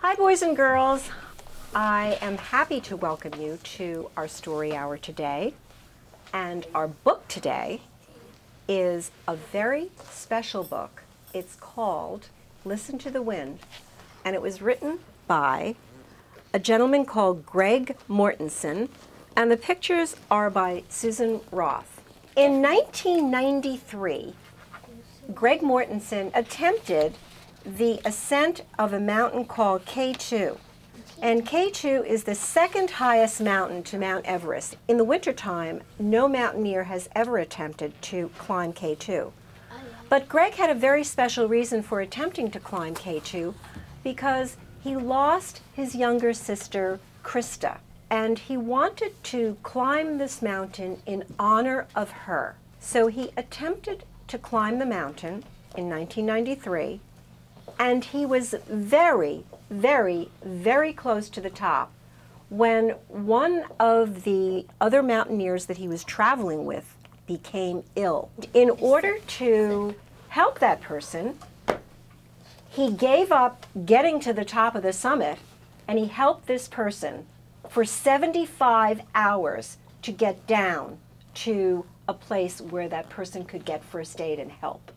Hi, boys and girls. I am happy to welcome you to our story hour today. And our book today is a very special book. It's called Listen to the Wind, and it was written by a gentleman called Greg Mortensen, and the pictures are by Susan Roth. In 1993, Greg Mortensen attempted the ascent of a mountain called K2. And K2 is the second highest mountain to Mount Everest. In the wintertime, no mountaineer has ever attempted to climb K2. But Greg had a very special reason for attempting to climb K2 because he lost his younger sister, Krista, and he wanted to climb this mountain in honor of her. So he attempted to climb the mountain in 1993, and he was very, very, very close to the top when one of the other mountaineers that he was traveling with became ill. In order to help that person, he gave up getting to the top of the summit, and he helped this person for 75 hours to get down to a place where that person could get first aid and help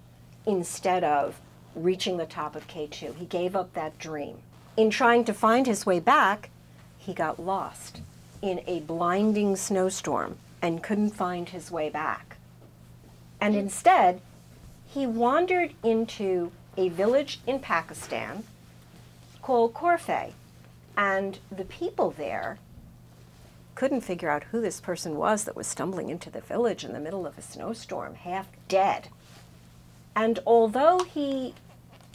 instead of reaching the top of K2. He gave up that dream. In trying to find his way back, he got lost in a blinding snowstorm and couldn't find his way back. And instead, he wandered into a village in Pakistan called Corfe. And the people there couldn't figure out who this person was that was stumbling into the village in the middle of a snowstorm, half dead. And although he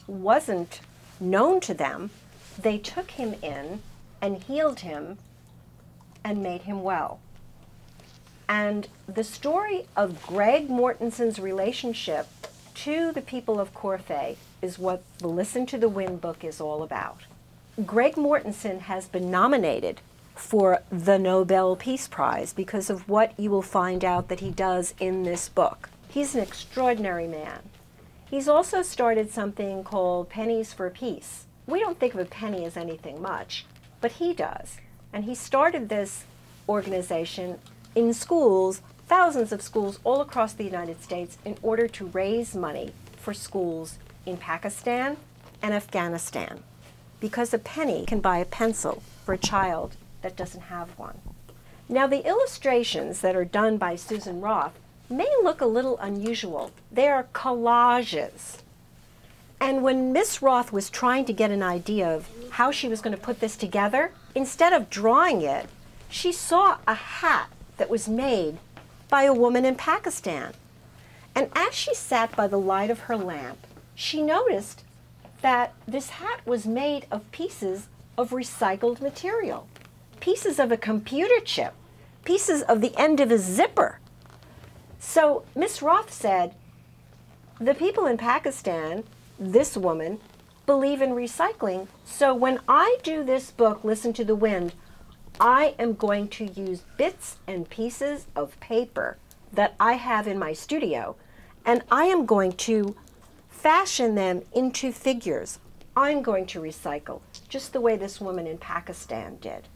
wasn't known to them, they took him in and healed him and made him well. And the story of Greg Mortensen's relationship to the people of Corfe is what the Listen to the Wind book is all about. Greg Mortensen has been nominated for the Nobel Peace Prize because of what you will find out that he does in this book. He's an extraordinary man. He's also started something called Pennies for Peace. We don't think of a penny as anything much, but he does. And he started this organization in schools, thousands of schools all across the United States, in order to raise money for schools in Pakistan and Afghanistan, because a penny can buy a pencil for a child that doesn't have one. Now, the illustrations that are done by Susan Roth may look a little unusual. They are collages. And when Miss Roth was trying to get an idea of how she was going to put this together, instead of drawing it, she saw a hat that was made by a woman in Pakistan. And as she sat by the light of her lamp, she noticed that this hat was made of pieces of recycled material, pieces of a computer chip, pieces of the end of a zipper. So Miss Roth said, the people in Pakistan, this woman, believe in recycling, so when I do this book, Listen to the Wind, I am going to use bits and pieces of paper that I have in my studio, and I am going to fashion them into figures. I'm going to recycle, just the way this woman in Pakistan did.